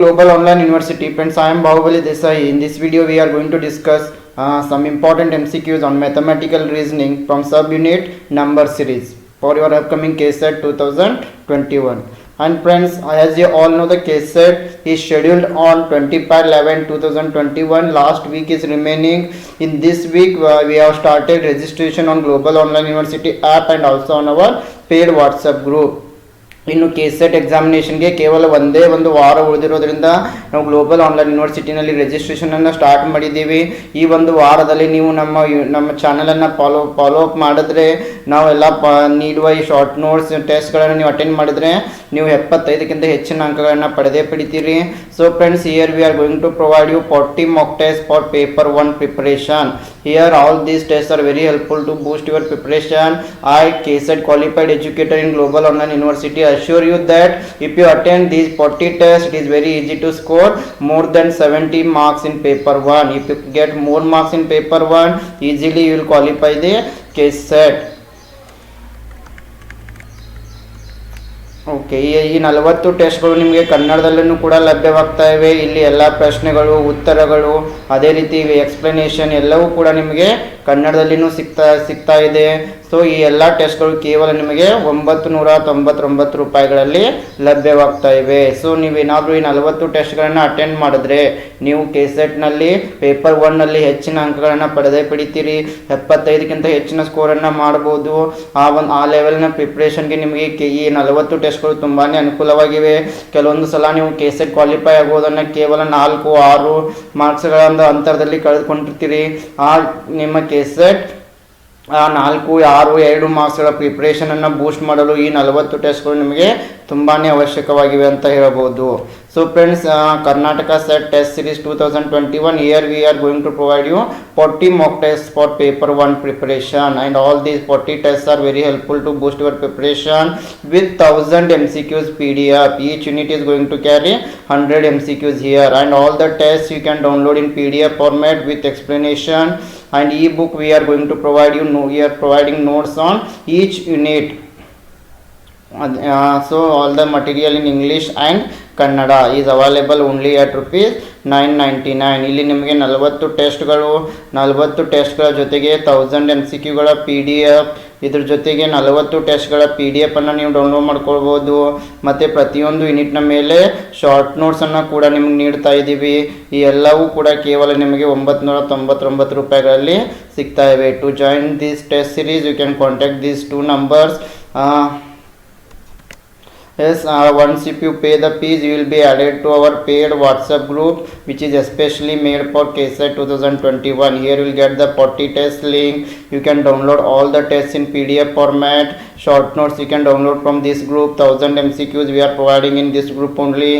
Global Online University. Friends, I am Bahubali Desai. In this video, we are going to discuss some important MCQs on mathematical reasoning from subunit number series for your upcoming KSET 2021. And friends, as you all know, the KSET is scheduled on 25/11/2021. Last week is remaining. In this week, we have started registration on Global Online University app and also on our paid WhatsApp group. ಇನ್ನು KSET ಎಕ್ಸಾಮಿನೇಷನ್ಗೆ ಕೇವಲ ಒಂದೇ ಒಂದು ವಾರ ಉಳಿದಿರೋದ್ರಿಂದ ನಾವು global online ಯೂನಿವರ್ಸಿಟಿನಲ್ಲಿ ರಿಜಿಸ್ಟ್ರೇಷನನ್ನು start ಮಾಡಿದ್ದೀವಿ. ಈ ಒಂದು ವಾರದಲ್ಲಿ ನೀವು ನಮ್ಮ ಚಾನಲನ್ನು ಫಾಲೋ ಅಪ್ ಮಾಡಿದ್ರೆ ನಾವೆಲ್ಲ ನೀಡುವ ಈ ಶಾರ್ಟ್ ನೋಟ್ಸ್ ಟೆಸ್ಟ್ಗಳನ್ನು ನೀವು ಅಟೆಂಡ್ ಮಾಡಿದರೆ ನೀವು 75ಕ್ಕಿಂತ ಹೆಚ್ಚಿನ ಅಂಕಗಳನ್ನು ಪಡಿತೀರಿ. So friends, here we are going to provide you 40 mock tests for paper 1 preparation. Here all these tests are very helpful to boost your preparation. I, KSET qualified educator in Global Online University, assure you that if you attend these 40 tests, it is very easy to score more than 70 marks in paper 1. If you get more marks in paper 1, easily you will qualify the KSET. Okay, ಈ 40 ಟೆಸ್ಟ್ಗಳು ನಿಮಗೆ ಕನ್ನಡದಲ್ಲೂ ಕೂಡ ಲಭ್ಯವಾಗ್ತಾ ಇವೆ. ಇಲ್ಲಿ ಎಲ್ಲ ಪ್ರಶ್ನೆಗಳು, ಉತ್ತರಗಳು, ಅದೇ ರೀತಿ ಎಕ್ಸ್ಪ್ಲನೇಷನ್ ಎಲ್ಲವೂ ಕೂಡ ನಿಮಗೆ ಕನ್ನಡದಲ್ಲಿನೂ ಸಿಗ್ತಾ ಇದೆ. ಸೊ ಈ ಎಲ್ಲ ಟೆಸ್ಟ್ಗಳು ಕೇವಲ ನಿಮಗೆ 999 ರೂಪಾಯಿಗಳಲ್ಲಿ ಲಭ್ಯವಾಗ್ತಾ ಇವೆ. ಸೊ ನೀವೇನಾದರೂ ಈ 40 ಟೆಸ್ಟ್ಗಳನ್ನು ಅಟೆಂಡ್ ಮಾಡಿದ್ರೆ ನೀವು KSETನಲ್ಲಿ ಪೇಪರ್ 1ನಲ್ಲಿ ಹೆಚ್ಚಿನ ಅಂಕಗಳನ್ನು ಪಡಿತೀರಿ. 75ಕ್ಕಿಂತ ಹೆಚ್ಚಿನ ಸ್ಕೋರನ್ನು ಮಾಡ್ಬೋದು. ಆ ಲೆವೆಲ್ನ ಪ್ರಿಪ್ರೇಷನ್ಗೆ ನಿಮಗೆ ಈ 40 ಟೆಸ್ಟ್ಗಳು ತುಂಬಾ ಅನುಕೂಲವಾಗಿವೆ. ಕೆಲವೊಂದು ಸಲ ನೀವು KSET ಕ್ವಾಲಿಫೈ ಆಗೋದನ್ನು ಕೇವಲ 4-6 ಮಾರ್ಕ್ಸ್ಗಳ ಅಂತರದಲ್ಲಿ ಕಳೆದುಕೊಂಡಿರ್ತೀರಿ. ನಿಮ್ಮ KSET 4-6-2 ಮಾರ್ಕ್ಸ್ಗಳ ಪ್ರಿಪ್ರೇಷನನ್ನು ಬೂಸ್ಟ್ ಮಾಡಲು ಈ 40 ಟೆಸ್ಟ್ಗಳು ನಿಮಗೆ ತುಂಬಾ ಅವಶ್ಯಕವಾಗಿವೆ ಅಂತ ಹೇಳ್ಬೋದು. So friends, Karnataka set test series 2021, here we are going to provide you 40 mock tests for paper 1 preparation, and all these 40 tests are very helpful to boost your preparation with 1000 MCQs PDF. Each unit is going to carry 100 MCQs here, and all the tests you can download in PDF format with explanation and ebook. We are going to provide you, we are providing notes on each unit. So all the material in English and Kannada is available only at rupees 999. ಇಲ್ಲಿ ನಿಮಗೆ 40 ಟೆಸ್ಟ್ಗಳ ಜೊತೆಗೆ 1000 MCQಗಳ PDF, ಇದ್ರ ಜೊತೆಗೆ 40 ಟೆಸ್ಟ್ಗಳ PDF ಅನ್ನು ನೀವು download ಮಾಡ್ಕೊಳ್ಬೋದು. ಮತ್ತು ಪ್ರತಿಯೊಂದು ಯೂನಿಟ್ನ ಮೇಲೆ ಶಾರ್ಟ್ ನೋಟ್ಸನ್ನು ಕೂಡ ನಿಮಗೆ ನೀಡ್ತಾ ಇದ್ದೀವಿ. ಈ ಎಲ್ಲವೂ ಕೂಡ ಕೇವಲ ನಿಮಗೆ 999 ರೂಪಾಯಿಗಳಲ್ಲಿ ಸಿಗ್ತಾ ಇವೆ. To join this test series you can contact these 2 numbers. Yes, once if you pay the fees, you will be added to our paid WhatsApp group, which is especially made for KSET 2021. Here you will get the 40 test link. You can download all the tests in PDF format. Short notes you can download from this group. 1000 MCQs we are providing in this group only.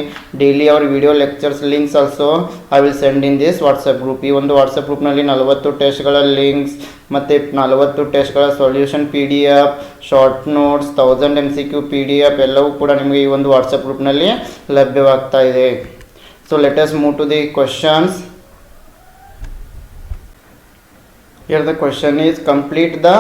Daily our video lectures links also I will send in this WhatsApp group. ಈ ಒಂದು WhatsApp group ನಲ್ಲಿ 40 ಟೆಸ್ಟ್ಗಳ links ಮತ್ತು 40 ಟೆಸ್ಟ್ಗಳ solution PDF, short notes, 1000 MCQ PDF ಎಲ್ಲವೂ ಕೂಡ ನಿಮಗೆ ಈ ಒಂದು ವಾಟ್ಸಪ್ ಗ್ರೂಪ್ನಲ್ಲಿ ಲಭ್ಯವಾಗ್ತಾ ಇದೆ. So let us move to the questions. Here the question is complete the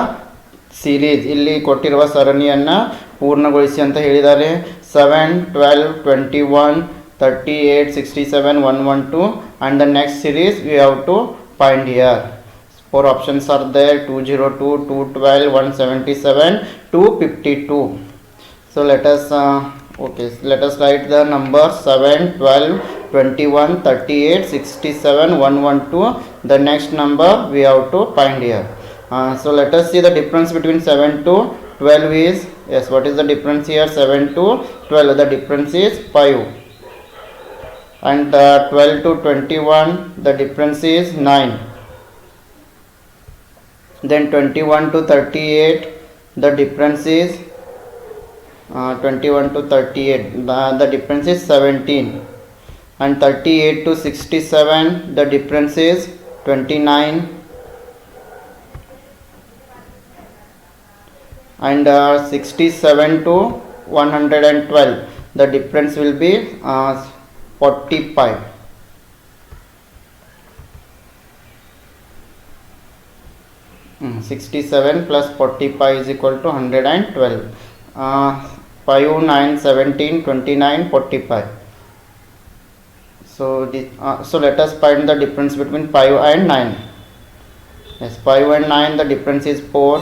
series. ಇಲ್ಲಿ ಕೊಟ್ಟಿರುವ ಸರಣಿಯನ್ನು ಪೂರ್ಣಗೊಳಿಸಿ ಅಂತ ಹೇಳಿದ್ದಾರೆ. 7, 12, 21, 38, 67, 112 and the next series we have to find here. 4 options are there: 202, 212, 177, 252. So let us write the numbers 7, 12, 21, 38, 67, 112. The next number we have to find here. So let us see the difference between 7 to 12 is, yes, what is the difference here? 7 to 12, the difference is 5. And 12 to 21, the difference is 9. Then 21 to 38, the difference is 21 to 38, the difference is 17. And 38 to 67, the difference is 29. And 67 to 112, the difference will be 45. 67 plus 45 is equal to 112. 5, 9, 17, 29, 45. So let us find the difference between 5 and 9. Yes, 5 and 9, the difference is 4.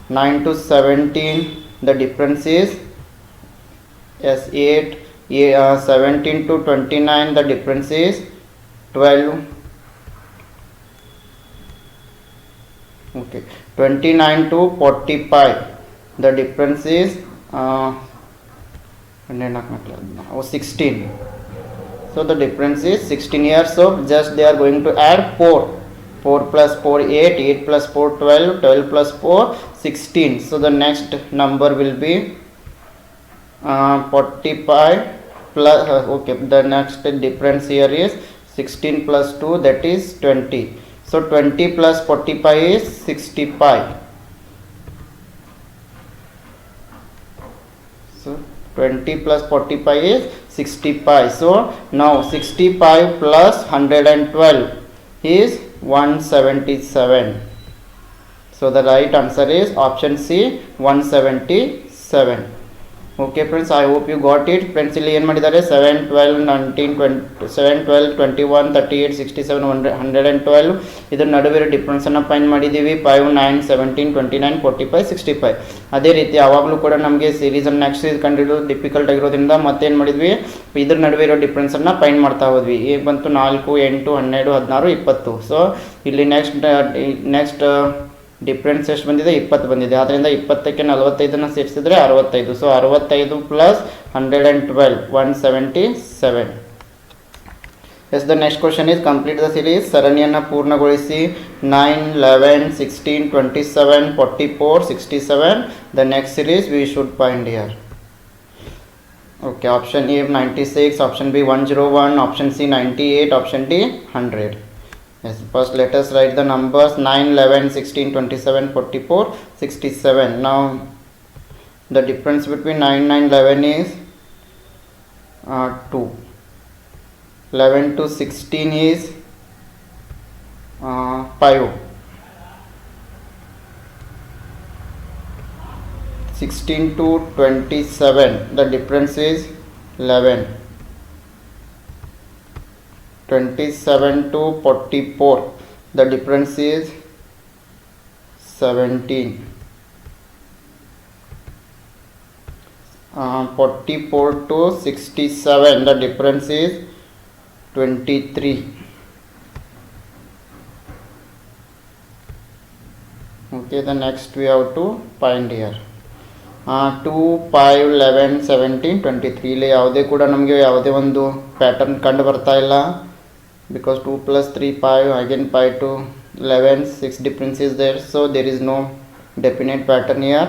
9 to 17, the difference is, yes, 8. 17 to 29, the difference is 12. Okay, 29 to 45, the difference is 16. So the difference is 16 here. So just they are going to add 4. 4 plus 4 8, 8 plus 4 12, 12 plus 4 16. So the next number will be 45 plus okay, the next difference here is 16 plus 2, that is 20. So 20 plus 45 is 65. So 20 plus 45 is 65. So now 65 plus 112 is 177. So the right answer is option C, 177. Okay friends, I hope you got it. Friends, ಇಲ್ಲಿ ಏನು ಮಾಡಿದ್ದಾರೆ 7 12 19 20 7 12 21 38 67 112 ಇದರ ನಡುವೆ difference ಅನ್ನು find ಮಾಡಿದ್ದೀವಿ. 5 9 17 29 45 65. ಅದೇ ರೀತಿ ಯಾವಾಗಲೂ ಕೂಡ ನಮಗೆ ಸೀರೀಸ್ ಅನ್ನು ನೆಕ್ಸ್ಟ್ ಸೀರೀಸ್ ಕಂಡುಹಿಡಿಯೋದು ಡಿಫಿಕಲ್ಟ್ ಆಗಿರೋದ್ರಿಂದ ಮತ್ತೇನು ಮಾಡಿದ್ವಿ, ಇದ್ರ ನಡುವೆ ಇರೋ ಡಿಫರೆನ್ಸ್ ಅನ್ನು ಫೈಂಡ್ ಮಾಡ್ತಾ ಹೋದ್ವಿ. ಈಗ ಬಂತು 4 8 12 16 20. ಸೊ ಇಲ್ಲಿ ನೆಕ್ಸ್ಟ್ ಡಿಫ್ರೆನ್ಸ್ ಎಷ್ಟು ಬಂದಿದೆ, 20 ಬಂದಿದೆ. ಆದ್ದರಿಂದ 20ಕ್ಕೆ 45 ಸೇರಿಸಿದ್ರೆ 65. So 65 plus 112 177. Yes the next question is complete the series. ಸರಣಿಯನ್ನು ಪೂರ್ಣಗೊಳಿಸಿ. 9 11 16 27 44 67. The next series we should find here. Okay, option A 96, option B 101, option C 98, option D 100. Yes, first let us write the numbers 9 11 16 27 44 67. Now the difference between 9 9 11 is 2. 11 to 16 is 5. 16 to 27, the difference is 11. 27 to 44, the difference is 17. 44 to 67, the difference is 23. Okay, the next we have to find here. 2 5 11 17 23. ಇಲ್ಲಿ ಯಾವುದೇ ಕೂಡ ನಮಗೆ ಯಾವುದೇ ಒಂದು pattern ಕಂಡು ಬರ್ತಾ ಇಲ್ಲ. Because 2 plus 3 5, again 5 to 11, 6 difference is there, so there is no definite pattern here.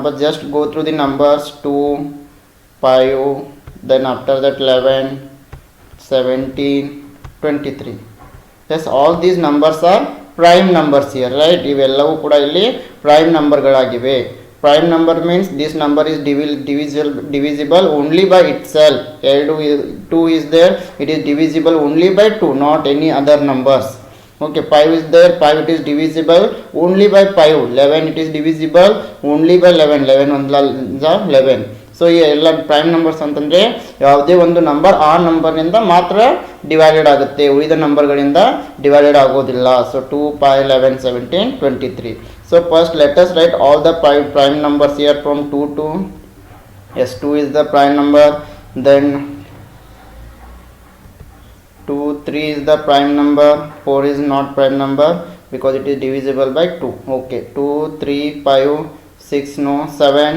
But just go through the numbers 2 5, then after that 11 17 23. Yes, all these numbers are prime numbers here, right? ಇವೆಲ್ಲವೂ ಕೂಡ ಇಲ್ಲಿ prime ನಂಬರ್ಗಳಾಗಿವೆ. Prime number means this number is divisible only by itself. 2 is there, it is divisible only by 2, not any other numbers. Okay, 5 is there, 5 it is divisible only by 5. 11 it is divisible only by 11. 11 1 11. So ಈ ಎಲ್ಲ prime numbers ಅಂತಂದರೆ ಯಾವುದೇ ಒಂದು number ಆ ನಂಬರ್ನಿಂದ ಮಾತ್ರ divided ಆಗುತ್ತೆ, ಉಳಿದ ನಂಬರ್ಗಳಿಂದ divided ಆಗೋದಿಲ್ಲ. So 2 5 11 17 23. So first let us write all the prime numbers here from 2 to, yes, 2 is the prime number, then 2 3 is the prime number, 4 is not prime number because it is divisible by 2. Okay, 2 3 5 6 no 7,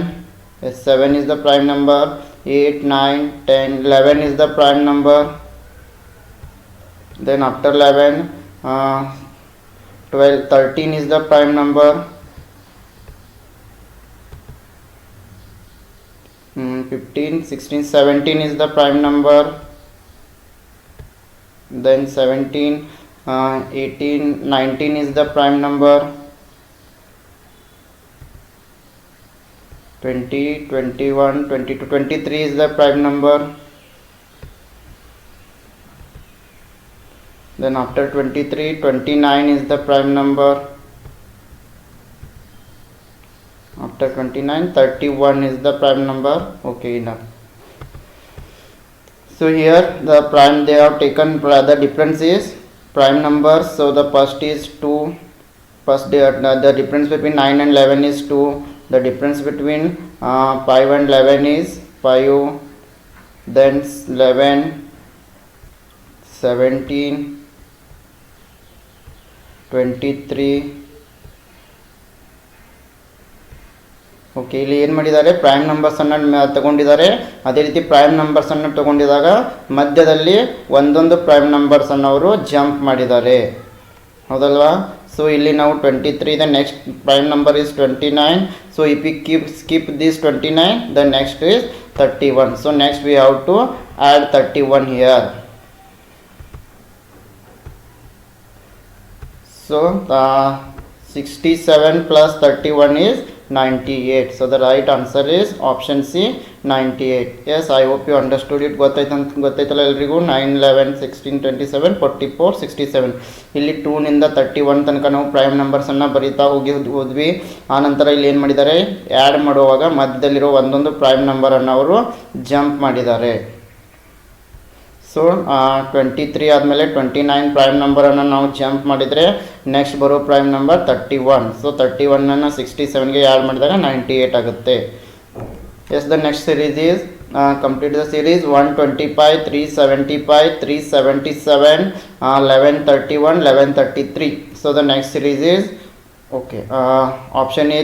yes, 7 is the prime number, 8 9 10 11 is the prime number, then after 11 12 13 is the prime number, 15 16 17 is the prime number, then 17 18 19 is the prime number, 20 21 22 23 is the prime number, then after 23 29 is the prime number, after 29 31 is the prime number. Okay, enough. So here the prime they have taken the difference is prime numbers. So the first is 2. First the difference between 9 and 11 is 2. The difference between 5 and 11 is 5. Then 11, 17, 23. Okay, ಇಲ್ಲಿ ಏನು ಮಾಡಿದ್ದಾರೆ, prime ನಂಬರ್ಸನ್ನು ತಗೊಂಡಿದ್ದಾರೆ. ಅದೇ ರೀತಿ prime ನಂಬರ್ಸನ್ನು ತಗೊಂಡಿದಾಗ ಮಧ್ಯದಲ್ಲಿ ಒಂದೊಂದು prime ನಂಬರ್ಸನ್ನು ಅವರು jump ಮಾಡಿದ್ದಾರೆ, ಹೌದಲ್ವಾ? ಸೊ ಇಲ್ಲಿ ನಾವು 23, the next prime number is 29. So if we skip this 29, the next is 31. So next we have to add 31 here. So 67 plus 31 is 98. So the right answer is option C, 98. Yes, I hope you understood it. ಗೊತ್ತಾಯ್ತಲ್ಲ ಎಲ್ರಿಗೂ? 9, 11, 16, 27, 44, 67. ಇಲ್ಲಿ 2 ನಿಂದ 31 ತನಕ ನಾವು prime ನಂಬರ್ಸನ್ನು ಬರೀತಾ ಹೋದ್ವಿ. ಆನಂತರ ಇಲ್ಲಿ ಏನು ಮಾಡಿದ್ದಾರೆ, ಆ್ಯಡ್ ಮಾಡುವಾಗ ಮಧ್ಯದಲ್ಲಿರೋ ಒಂದೊಂದು ಪ್ರೈಮ್ ನಂಬರನ್ನು ಅವರು ಜಂಪ್ ಮಾಡಿದ್ದಾರೆ. ಸೊ 23 ಆದಮೇಲೆ 29 ಪ್ರೈಮ್ ನಂಬರನ್ನು ನಾವು ಜಂಪ್ ಮಾಡಿದರೆ ನೆಕ್ಸ್ಟ್ ಬರೋ ಪ್ರೈಮ್ ನಂಬರ್ 31. ಸೊ 31ಅನ್ನು 67ಗೆ ಆ್ಯಡ್ ಮಾಡಿದಾಗ 98 ಆಗುತ್ತೆ. Yes, the next series is complete the series 125, 375, 377, 1131, 1133. So the next series is okay, option A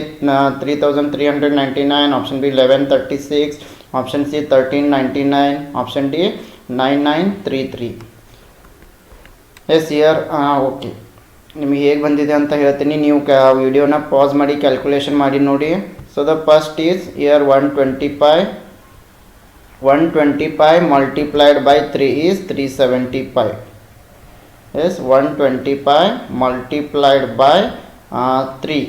3399, option B 1136, option C 1399, option D 9933. Yes, here okay, ನಿಮಗೆ ಹೇಗೆ ಬಂದಿದೆ ಅಂತ ಹೇಳ್ತೀನಿ. ನೀವು ವಿಡಿಯೋನ ಪಾಸ್ ಮಾಡಿ ಕ್ಯಾಲ್ಕುಲೇಷನ್ ಮಾಡಿ ನೋಡಿ. So the first is here 125 multiplied by 3 is 375. Yes, 125 multiplied by 3.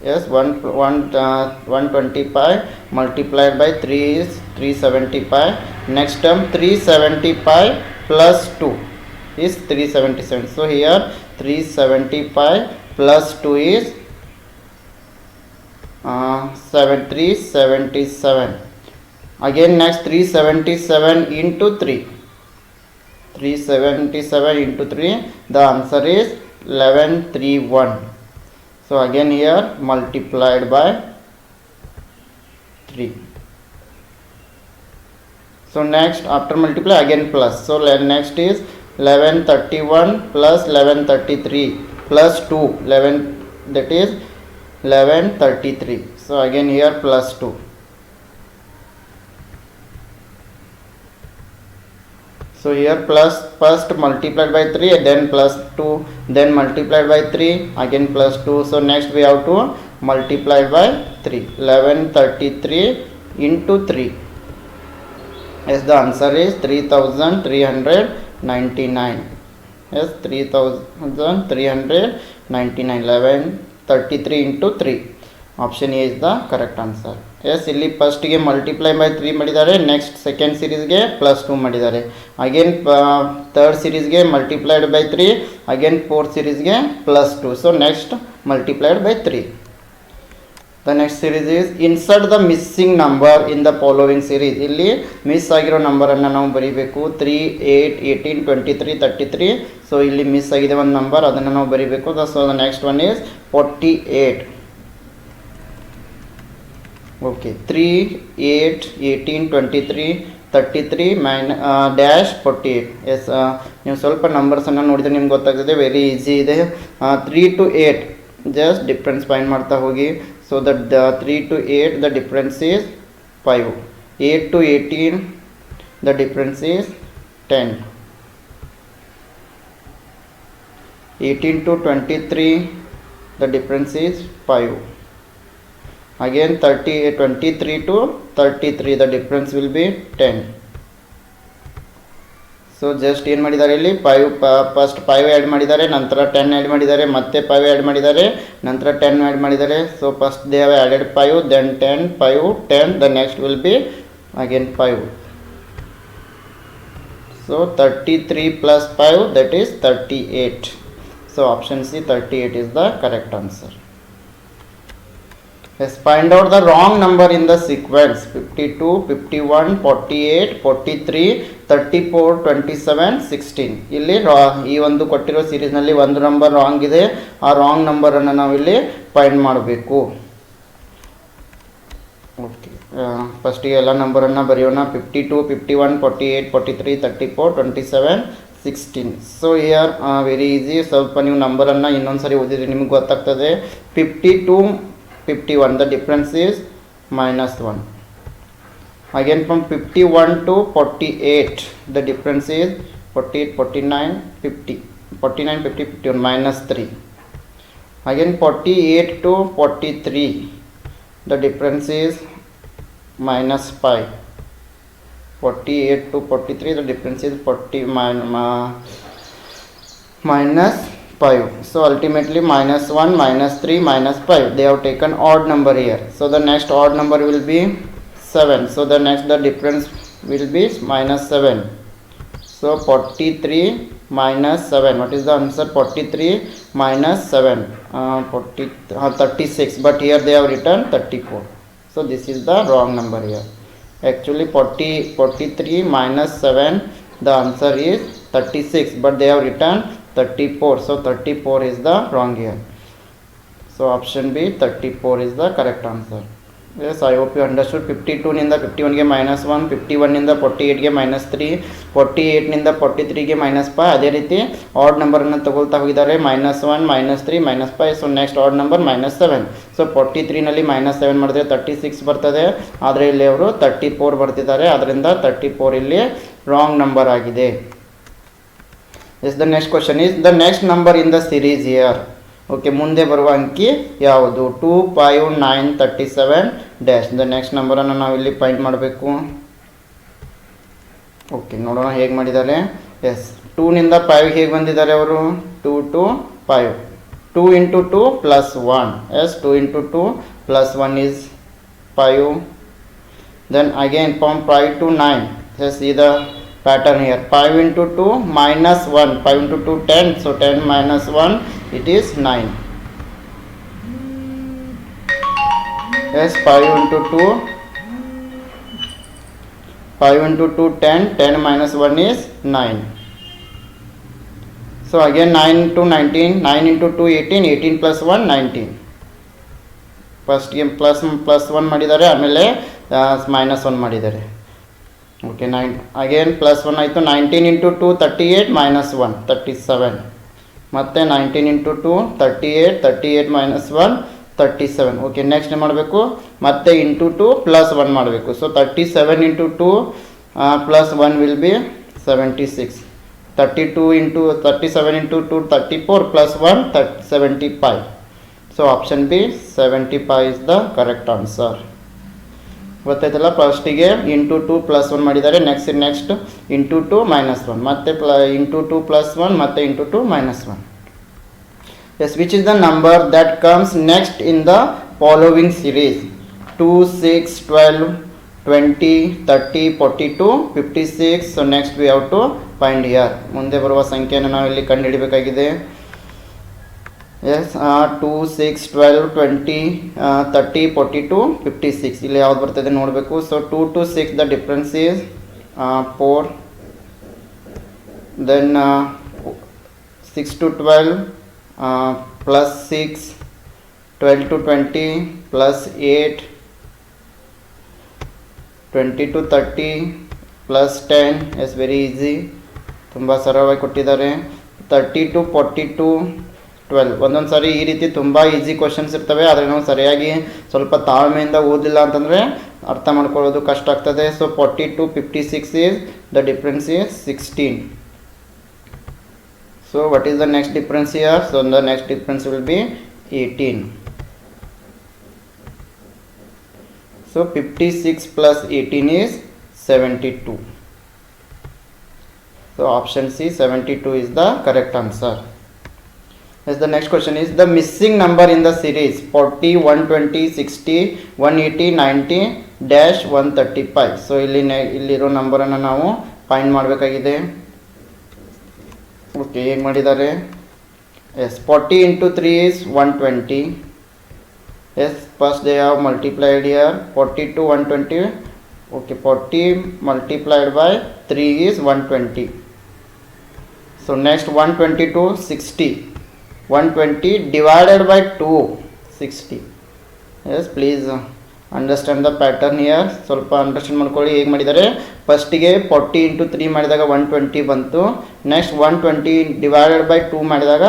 Yes, 125 multiplied by 3 is 375. Next term 375 plus 2 is 377. So here 375 plus 2 is 377. Again next 377 into 3. 377 into 3, the answer is 1131. So again here multiplied by 3. So next after multiply again plus. So next is 1131 plus 1133 plus 2, 11, that is 1133. So again here plus 2. So here plus first multiplied by 3, then plus 2, then multiplied by 3, again plus 2. So next we have to multiply by 3. 1133 into 3. Yes, the answer is 3399. Yes, 3399. 1133 into 3. Option A is the correct answer. Yes, ಇಲ್ಲಿ ಫಸ್ಟಿಗೆ multiply by 3 ಮಾಡಿದ್ದಾರೆ, next second ಸೀರೀಸ್ಗೆ plus 2 ಮಾಡಿದ್ದಾರೆ. Again third ಸೀರೀಸ್ಗೆ multiplied by 3, again fourth ಸೀರೀಸ್ಗೆ plus 2. So next multiplied by 3. The next series is insert the missing number in the following series. ಇಲ್ಲಿ miss ಆಗಿರೋ ನಂಬರನ್ನು ನಾವು ಬರೀಬೇಕು. 3, 8, 18, 23, 33. ಸೊ ಇಲ್ಲಿ ಮಿಸ್ ಆಗಿದೆ ಒಂದು ನಂಬರ್, ಅದನ್ನು ನಾವು ಬರೀಬೇಕು. So the next one is 48. Okay, 3, 8, 18, 23, 33 dash 48. Yes, ನೀವು ಸ್ವಲ್ಪ ನಂಬರ್ಸನ್ನು ನೋಡಿದರೆ ನಿಮ್ಗೆ ಗೊತ್ತಾಗ್ತದೆ, ವೆರಿ ಈಸಿ ಇದೆ. 3 to 8 ಜಸ್ಟ್ ಡಿಫ್ರೆನ್ಸ್ ಫೈಂಡ್ ಮಾಡ್ತಾ ಹೋಗಿ. So that 3 to 8 the difference is 5. 8 to 18 the difference is 10. 18 to 23 the difference is 5. Again 23 to 33 the difference will be 10. So just ಏನು ಮಾಡಿದ್ದಾರೆ, ಇಲ್ಲಿ 5 ಫಸ್ಟ್ 5 ಆ್ಯಡ್ ಮಾಡಿದ್ದಾರೆ, ನಂತರ 10 ಆ್ಯಡ್ ಮಾಡಿದ್ದಾರೆ, ಮತ್ತೆ 5 ಆ್ಯಡ್ ಮಾಡಿದ್ದಾರೆ, ನಂತರ 10 ಆ್ಯಡ್ ಮಾಡಿದ್ದಾರೆ. So first they have added 5, then 10, 5, 10, the next will be again 5. So 33 plus 5 that is 38. So option C 38 is the correct answer. Yes, find out the wrong number in the sequence 52, 51, 48, 43, 34, 27, 16. ಇಲ್ಲಿ ಈ ಒಂದು ಕೊಟ್ಟಿರೋ ಸೀರೀಸ್ನಲ್ಲಿ ಒಂದು number wrong ಇದೆ. ಆ wrong ನಂಬರನ್ನು ನಾವು ಇಲ್ಲಿ ಫೈಂಡ್ ಮಾಡಬೇಕು. ಓಕೆ, ಫಸ್ಟಿಗೆ ಎಲ್ಲ ನಂಬರನ್ನು ಬರೆಯೋಣ. 52, 51, 48, 43, 34, 27, 16. So here very easy. ಸ್ವಲ್ಪ ನೀವು ನಂಬರನ್ನು ಇನ್ನೊಂದು ಸರಿ ಓದಿದ್ರೆ ನಿಮಗೆ ಗೊತ್ತಾಗ್ತದೆ. 52, 51, the difference is -1. Again from 51 to 48, the difference is 48, 49, 50, 49, 50, 51, -3. Again 48 to 43, the difference is -5. 48 to 43, the difference is 40 minus 5. So ultimately -1, -3, -5. They have taken odd number here. So the next odd number will be 7. So the difference will be -7. So 43 minus 7. What is the answer? 43 minus 7. 36. But here they have written 34. So this is the wrong number here. Actually 43 minus 7. The answer is 36. But they have written 34. So 34 is the wrong here. So option B, 34 is the correct answer. Yes, I hope you understood. 52 ನಿಂದ 51 ಗೆ -1, 51 ನಿಂದ 48 ಗೆ -3, 48 ನಿಂದ 43 ಗೆ -5. ಅದೇ ರೀತಿ odd number ಅನ್ನು ತಗೊಳ್ತಾ ಹೋಗಿದ್ದಾರೆ. -1, -3, -5. So next odd number -7. So 43 ನಲ್ಲಿ -7 ಮಾಡಿದ್ರೆ 36 ಬರ್ತದೆ. ಆದರೆ ಇಲ್ಲಿ ಅವರು 34 ಬರ್ತಿದ್ದಾರೆ. ಅದರಿಂದ 34 ಇಲ್ಲಿ ರಾಂಗ್ ನಂಬರ್ ಆಗಿದೆ. Yes, the next question is the next number in the series here. Okay, ಮುಂದೆ ಬರುವ ಅಂಕಿ ಯಾವುದು? 2, 5, 9, 37 ಡ್ಯಾಶ್. ದ ನೆಕ್ಸ್ಟ್ ನಂಬರನ್ನು ನಾವು ಇಲ್ಲಿ ಫೈಂಡ್ ಮಾಡಬೇಕು. ಓಕೆ, ನೋಡೋಣ ಹೇಗೆ ಮಾಡಿದ್ದಾರೆ. ಎಸ್, 2 ನಿಂದ 5 ಹೇಗೆ ಬಂದಿದ್ದಾರೆ ಅವರು? 2 to 5. 2 into 2 plus 1. Yes, 2 into 2 plus 1 is 5. Then again from 5 to 9. Yes, see the pattern here. 5 into 2 minus 1. 5 into 2 10. So 10 minus 1, it is 9. Yes, 5 into 2 10. 10 minus 1 is 9. So again 9 into 19. 9 into 2 18. 18 plus 1 19. First game plus 1 ಮಾಡಿದ್ದಾರೆ, ಆಮೇಲೆ -1 ಮಾಡಿದ್ದಾರೆ. Okay, 9 again +1 ಆಯಿತು. 19 into 2 38 -1 37. ಮತ್ತು 19 into 2 38 38 -1 37. Okay, next ಏನು ಮಾಡಬೇಕು? ಮತ್ತೆ into 2 +1 ಮಾಡಬೇಕು. So 37 into 2 plus 1 will be 76. 37 into 2 34 plus 1 75. So option B 75 is the correct answer. ಗೊತ್ತಾಯ್ತಲ್ಲ? ಫಸ್ಟಿಗೆ ಇಂಟು 2 +1 ಮಾಡಿದ್ದಾರೆ. ನೆಕ್ಸ್ಟ್ ಇಂಟು 2 -1, ಮತ್ತೆ ಇಂಟು 2 +1, ಮತ್ತೆ into 2 -1. Yes, which is the number that comes next in the following series? 2, 6, 12, 20, 30, 42, 56. So next we have to find here. ಮುಂದೆ ಬರುವ ಸಂಖ್ಯೆಯನ್ನು ನಾವು ಇಲ್ಲಿ ಕಂಡುಹಿಡಬೇಕಾಗಿದೆ. Yes, 2, 6, 12, 20, 30, 42, 56. ಇಲ್ಲಿ ಯಾವ್ದು ಬರ್ತದೆ ನೋಡಬೇಕು. So 2 to 6 the difference is 4. Then 6 to 12 plus 6, 12 to 20 plus 8, 20 to 30 plus 10. is very easy, ತುಂಬ ಸರಳವಾಗಿ ಕೊಟ್ಟಿದ್ದಾರೆ. 30 to 42 12. ಒಂದೊಂದು ಸಾರಿ ಈ ರೀತಿ ತುಂಬ ಈಸಿ ಕ್ವಶನ್ಸ್ ಇರ್ತವೆ, ಆದರೆ ನಾವು ಸರಿಯಾಗಿ ಸ್ವಲ್ಪ ತಾಳ್ಮೆಯಿಂದ ಓದಿಲ್ಲ ಅಂತಂದರೆ ಅರ್ಥ ಮಾಡ್ಕೊಳ್ಳೋದು ಕಷ್ಟ ಆಗ್ತದೆ. So 40 to 56 is the difference is 16. So what is the next difference here? So the next difference will be 18. So 56 plus 18 is 72. So option C 72 is the correct answer. Yes, the next question is the missing number in the series 40, 120, 60, 180, 90 dash 135. So ಇಲ್ಲಿರೋ ನಂಬರನ್ನು ನಾವು find ಮಾಡಬೇಕಾಗಿದೆ. Okay, ಹೇಗೆ ಮಾಡಿದ್ದಾರೆ? Yes, 40 into 3 is 120. Yes, first they have multiplied here 40 to 120. Okay, 40 multiplied by 3 is 120. So next 120 to 60. 120 divided by 2, 60. Yes, please understand the pattern here. ಸ್ವಲ್ಪ understand ಮಾಡ್ಕೊಳ್ಳಿ ಹೇಗೆ ಮಾಡಿದ್ದಾರೆ. ಫಸ್ಟಿಗೆ 40 ಇಂಟು 3 ಮಾಡಿದಾಗ 120 ಬಂತು. ನೆಕ್ಸ್ಟ್ 120 ಡಿವೈಡೆಡ್ ಬೈ 2 ಮಾಡಿದಾಗ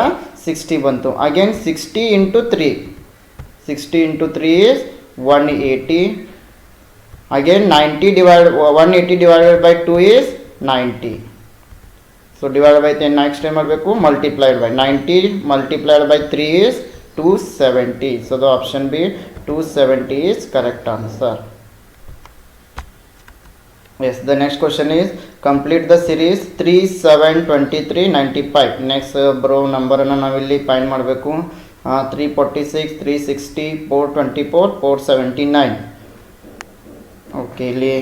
60 ಬಂತು. Again 60 into 3, 60 into 3 is 180. Again 180 divided by 2 is 90. So divided by 10 next time multiplied by 90 multiplied by 3 is 270. So the option B 270 is correct answer. Yes, the next question is complete the series 3 7 23 95. Next bro number ಅನ್ನು ನಾವಿಲ್ಲಿ find ಮಾಡಬೇಕು. 346 360 424 479. Okay, ಇಲ್ಲಿ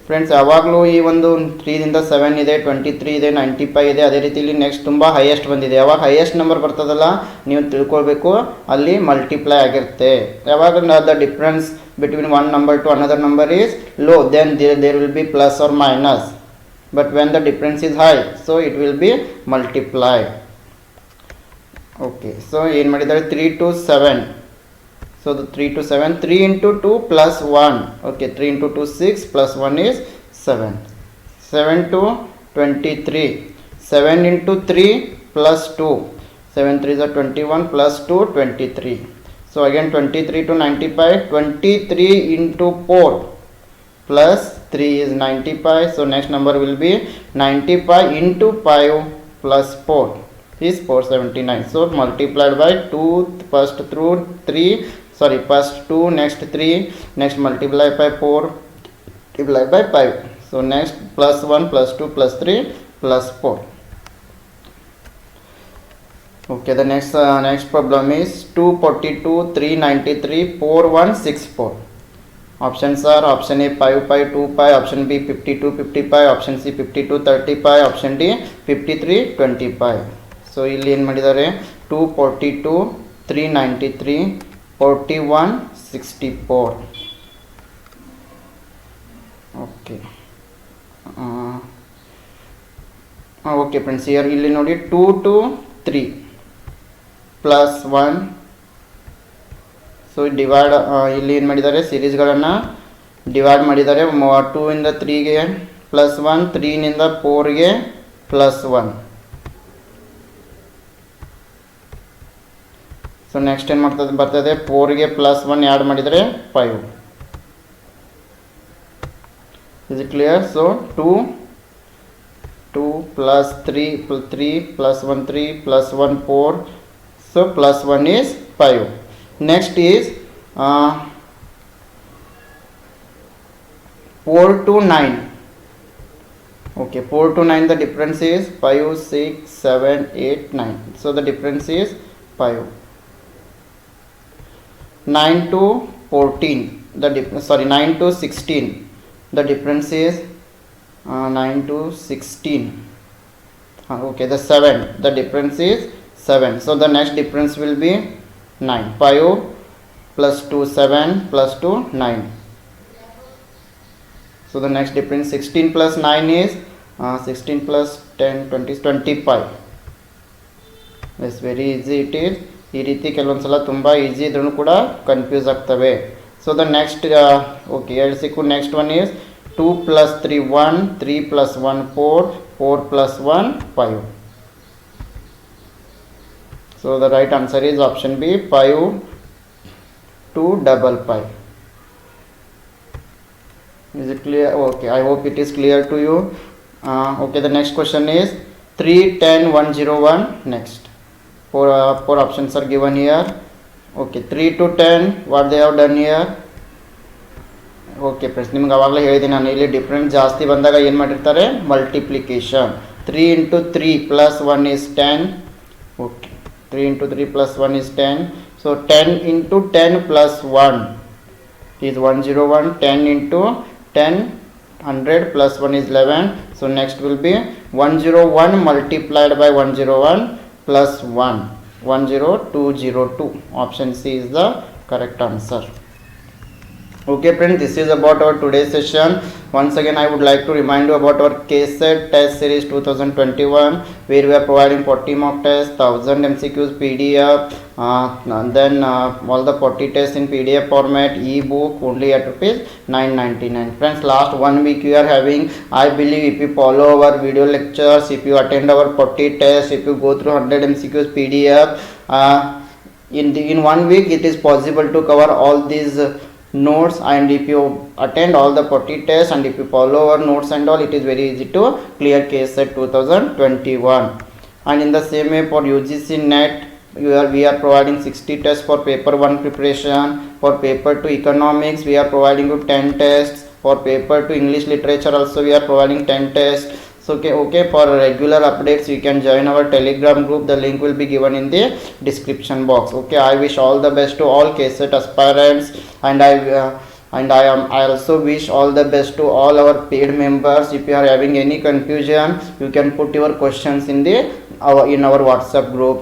friends ಯಾವಾಗಲೂ ಈ ಒಂದು 3ರಿಂದ 7 ಇದೆ, 23 ಇದೆ, 95 ಇದೆ. ಅದೇ ರೀತಿ ಇಲ್ಲಿ ನೆಕ್ಸ್ಟ್ ತುಂಬ ಹೈಯೆಸ್ಟ್ ಬಂದಿದೆ. ಯಾವಾಗ ಹೈಯೆಸ್ಟ್ ನಂಬರ್ ಬರ್ತದಲ್ಲ ನೀವು ತಿಳ್ಕೊಳ್ಬೇಕು ಅಲ್ಲಿ ಮಲ್ಟಿಪ್ಲೈ ಆಗಿರುತ್ತೆ. ಯಾವಾಗ the difference between one number to another number is low, then there will be plus or minus. But when the difference is high, so it will be multiply. Okay, so ಏನು ಮಾಡಿದ್ದಾರೆ 3 to 7. So the 3 to 7, 3 into 2 plus 1. Okay, 3 into 2 6 plus 1 is 7. 7 to 23. 7 into 3 plus 2. 7 3 is 21 plus 2 23. So again 23 to 95. 23 into 4 plus 3 is 95. So next number will be 95 into 5 plus 4 is 479. So multiplied by 2 first through 3. Sorry, first 2, next 3, next multiply by 4, multiply by 5. So next plus 1 plus 2 plus 3 plus 4. Okay, the next problem is 242 393 4164. Options are option A 5 5 2 5, option B 52 55, option C 52 35, option D 53 25. So ಇಲ್ಲಿ ಏನು ಮಾಡಿದ್ದಾರೆ 242 393 41 64. Okay okay friends, year ಇಲ್ಲಿ ನೋಡಿ 2 to 3 plus 1. So divide ಇಲ್ಲಿ ಏನು ಮಾಡಿದ್ದಾರೆ ಸೀರೀಸ್ಗಳನ್ನು divide ಮಾಡಿದ್ದಾರೆ. 2 ಇಂದ 3ಗೆ ಪ್ಲಸ್ 1, 3ನಿಂದ 4ಗೆ ಪ್ಲಸ್ 1. ಸೊ ನೆಕ್ಸ್ಟ್ ಏನು ಬರ್ತದೆ 4ಗೆ ಪ್ಲಸ್ 1 ಆ್ಯಡ್ ಮಾಡಿದರೆ 5. Is it clear? So 2 plus 3 plus 1 3 plus 1 4. So plus 1 is 5. Next is 4 to 9. Okay, 4 to 9 the difference is 5 6 7 8 9. So the difference is 5. 9 to 14 9 to 16 the difference is 9 to 16. Okay, the 7 the difference is 7. So the next difference will be 9. 5 plus 2 7 plus 2 9. So the next difference 16 plus 9 is 16 plus 10 20 25. It's very easy it is. ಈ ರೀತಿ ಕೆಲವೊಂದ್ಸಲ ತುಂಬ easy ಇದ್ರೂ ಕೂಡ confuse ಆಗ್ತವೆ. So the next okay ಎರಡು ಸಿಕ್ಕು. Next one is 2 plus 3 1, 3 plus 1 4, 4 plus 1 5. So the right answer is option B 5 2 5 5. Is it clear? Okay, I hope it is clear to you. Okay, the next question is 3 10 101. Next four options are given here. Okay, 3 to 10 what they have done here. Okay friends, ನಿಮ್ಗೆ ಆವಾಗಲೇ ಹೇಳಿದ್ದೀನಿ ನಾನು, ಇಲ್ಲಿ difference ಜಾಸ್ತಿ ಬಂದಾಗ ಏನು ಮಾಡಿರ್ತಾರೆ multiplication. 3 into 3 plus 1 is 10. Okay, 3 into 3 plus 1 is 10. So 10 into 10 plus 1 is 101. 10 into 10 100 plus 1 is 11. So next will be 101 multiplied by 101 plus 1 10202. Option C is the correct answer. Okay friends, this is about our today's session. Once again I would like to remind you about our KSET test series 2021, where we are providing 40 mock tests, 1000 MCQs PDF, then all the 40 tests in PDF format, ebook only at rupees 999. Friends, last 1 week we are having, I believe if you follow our video lectures, if you attend our 40 tests, if you go through 100 MCQs PDF, in 1 week it is possible to cover all these notes, and if you attend all the 40 tests and if you follow our notes and all, it is very easy to clear KSET 2021. And in the same way for UGC NET, we are providing 60 tests for paper 1 preparation. For paper 2 economics we are providing you 10 tests. For paper 2 English literature also we are providing 10 tests. So okay, for regular updates you can join our Telegram group. The link will be given in the description box. Okay, I wish all the best to all KSET aspirants, and I also wish all the best to all our paid members. If you are having any confusion, you can put your questions in our WhatsApp group.